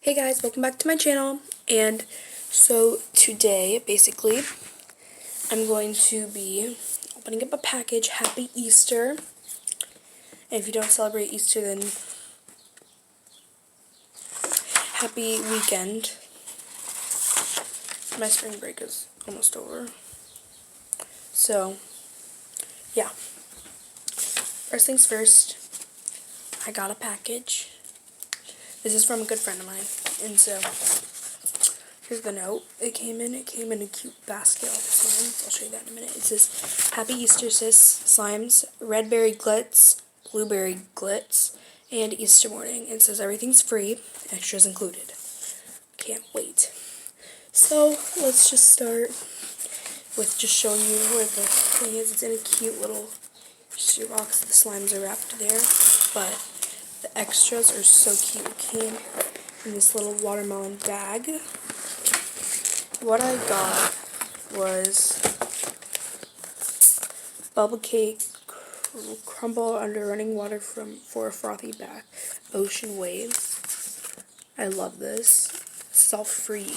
Hey guys, welcome back to my channel. And so today, basically, I'm going to be opening up a package. Happy Easter. And if you don't celebrate Easter, then happy weekend. My spring break is almost over. So, yeah. First things first, I got a package. This is from a good friend of mine. And so, here's the note. It came in a cute basket of slimes. I'll show you that in a minute. It says, Happy Easter, sis. Slimes, red berry glitz, blueberry glitz, and Easter morning. It says everything's free, extras included. Can't wait. So, let's just start with just showing you where the thing is. It's in a cute little box. The slimes are wrapped there, but the extras are so cute. It came in this little watermelon bag. What I got was bubble cake, crumble under running water for a frothy back, ocean waves. I love this. This is all free.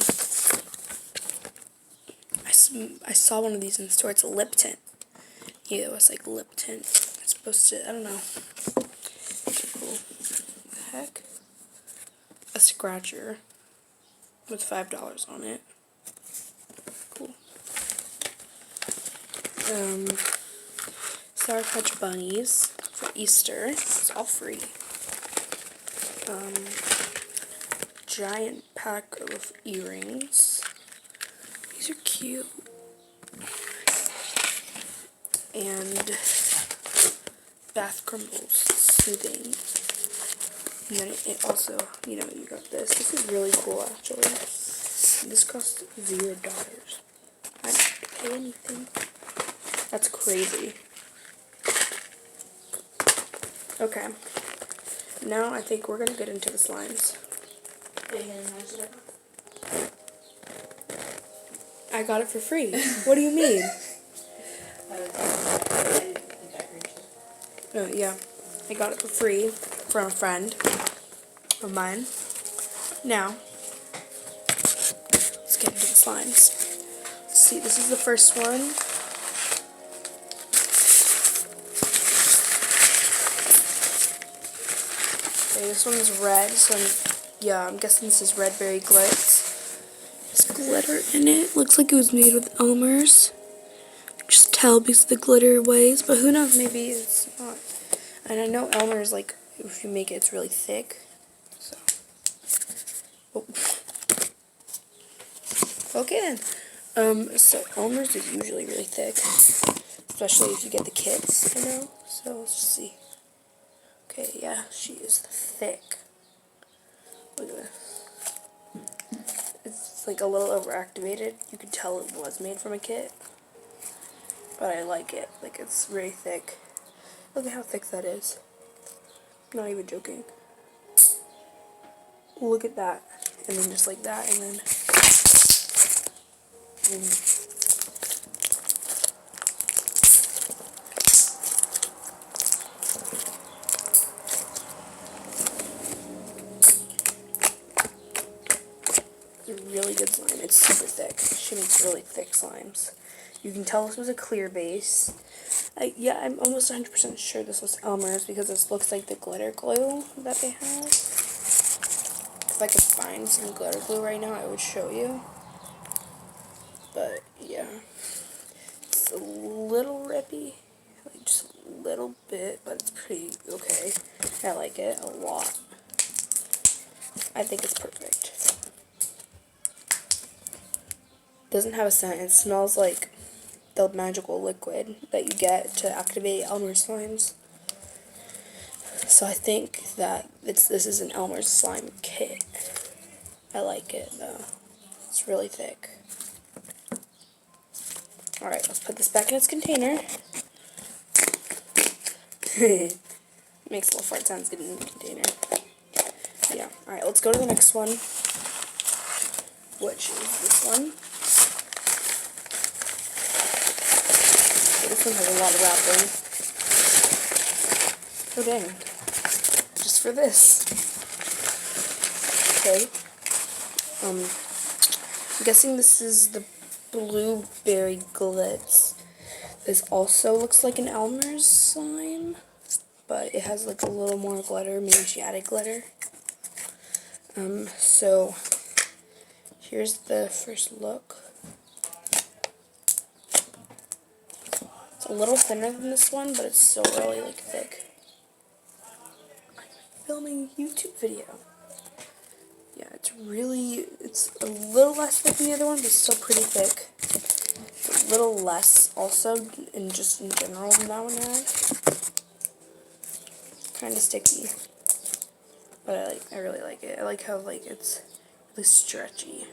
I saw one of these in the store. It's a lip tint. Yeah, it was like lip tint. It's supposed to, I don't know. Cool. What the heck? A scratcher with $5 on it. Cool. Sour Patch Bunnies for Easter. It's all free. Giant pack of earrings. These are cute. And bath crumbles, soothing. And then it also, you got this. This is really cool, actually. This cost $0. I didn't have to pay anything. That's crazy. Okay. Now I think we're going to get into the slimes. I got it for free. What do you mean? Oh, yeah. I got it for free from a friend of mine. Now, let's get into the slimes. Let's see, this is the first one. Okay, this one's red, so I'm guessing this is red berry glitz. There's glitter in it. Looks like it was made with Elmer's. Just tell because of the glitter ways, but who knows, maybe it's not. And I know Elmer's, like, if you make it, it's really thick. So, oh. Okay then. So Elmer's is usually really thick, especially if you get the kits, So let's just see. Okay, yeah, she is thick. Look at this. It's like a little overactivated. You can tell it was made from a kit. But I like it. Like, it's very thick. Look at how thick that is. I'm not even joking. Look at that. And then just like that, and then... It's a really good slime. It's super thick. She makes really thick slimes. You can tell this was a clear base. Yeah, I'm almost 100% sure this was Elmer's because this looks like the glitter glue that they have. If I could find some glitter glue right now, I would show you. But, yeah. It's a little rippy. Like, just a little bit, but it's pretty okay. I like it a lot. I think it's perfect. Doesn't have a scent. It smells like the magical liquid that you get to activate Elmer's slimes. So I think that this is an Elmer's slime kit. I like it though. It's really thick. Alright, let's put this back in its container. Makes little fart sounds good in the container. Yeah, alright, let's go to the next one, which is this one. This one has a lot of wrapping. Oh dang. Just for this. Okay. I'm guessing this is the Blueberry Glitz. This also looks like an Elmer's slime, but it has like a little more glitter. Maybe she added glitter. So here's the first look. It's a little thinner than this one, but it's still really like thick. I'm filming a YouTube video. Yeah, it's a little less thick than the other one, but still pretty thick. It's a little less also, in general, than that one had. Kind of sticky, but I really like it. I like how like it's really stretchy.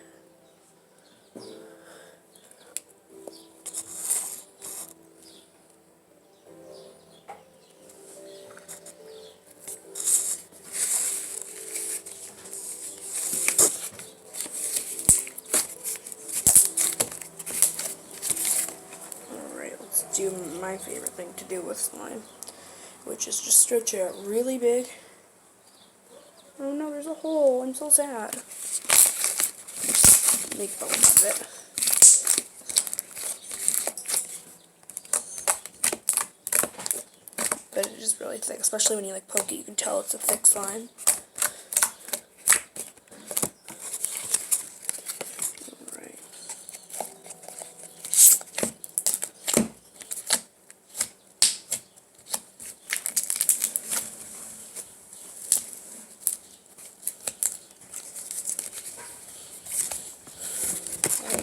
Do my favorite thing to do with slime, which is just stretch it out really big. Oh no, there's a hole. I'm so sad. Make bones of it. But it is really thick, especially when you like poke it. You can tell it's a thick slime.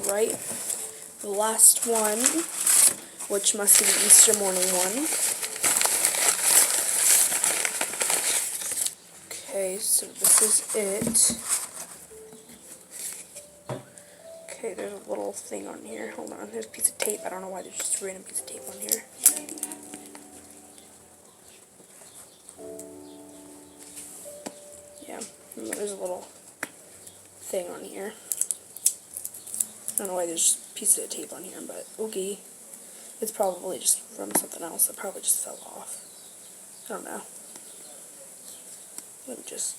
Alright, the last one, which must be the Easter morning one. Okay, so this is it. Okay, there's a little thing on here. Hold on, there's a piece of tape. I don't know why there's just a random piece of tape on here. Yeah, there's a little thing on here. I don't know why there's just a piece of tape on here, but okay. It's probably just from something else that probably just fell off. I don't know. Let me just...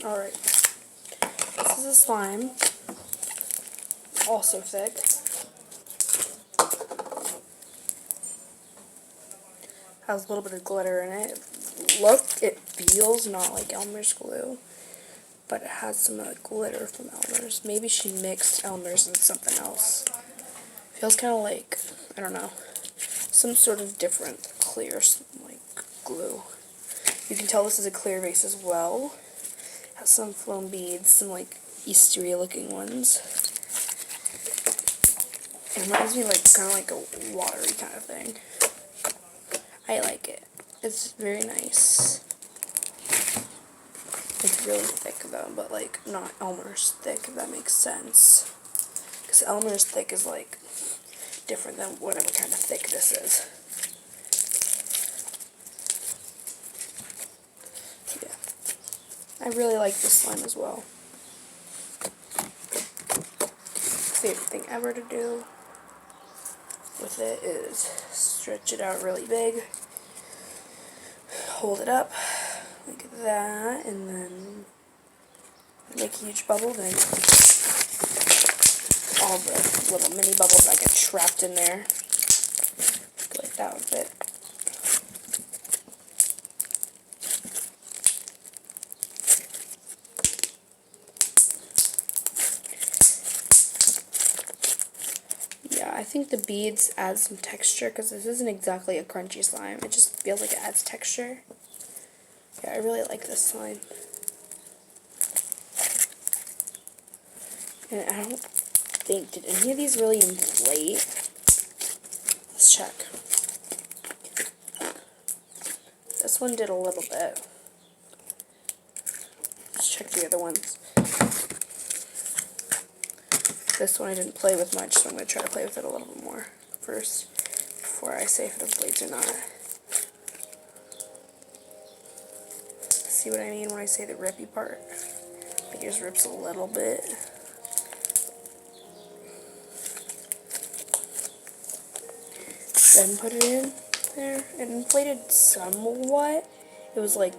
Alright. This is a slime. Also thick. Has a little bit of glitter in it. Look, it feels not like Elmer's glue, but it has some glitter from Elmer's. Maybe she mixed Elmer's and something else. Feels kind of like, I don't know, some sort of different clear like glue. You can tell this is a clear base as well. It has some foam beads, some like Eastery looking ones. It reminds me like kind of like a watery kind of thing. I like it. It's very nice. It's really thick though, but like not Elmer's thick, if that makes sense. Because Elmer's thick is like different than whatever kind of thick this is. Yeah. I really like this slime as well. Favorite thing ever to do with it is stretch it out really big, hold it up like that, and then make a huge bubble, then all the little mini bubbles that get trapped in there, go like that with it. Yeah, I think the beads add some texture, because this isn't exactly a crunchy slime, it just feels like it adds texture. Yeah, I really like this slime. And I don't think, did any of these really inflate? Let's check. This one did a little bit. Let's check the other ones. This one I didn't play with much, so I'm going to try to play with it a little bit more first, before I say if it inflates or not. See what I mean when I say the rippy part? It just rips a little bit. Then put it in. there. It inflated somewhat. It was like,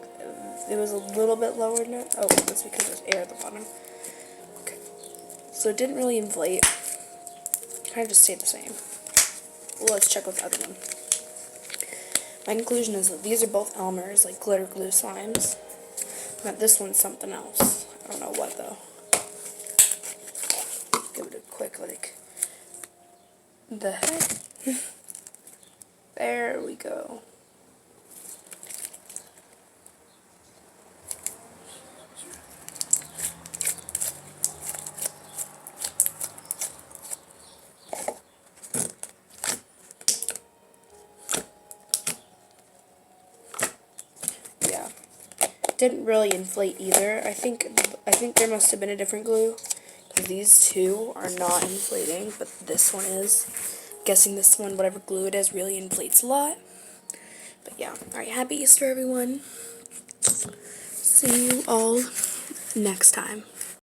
it was a little bit lower now. Oh, that's because there's air at the bottom. Okay. So it didn't really inflate. Kind of just stayed the same. Well, let's check with the other one. My conclusion is that these are both Elmer's, like glitter glue slimes. But this one's something else. I don't know what though. Give it a quick like. The heck? There we go. Yeah. Didn't really inflate either. I think there must have been a different glue. Because these two are not inflating, but this one is. Guessing this one, whatever glue it is, really inflates a lot. But yeah. Alright, happy Easter everyone. See you all next time.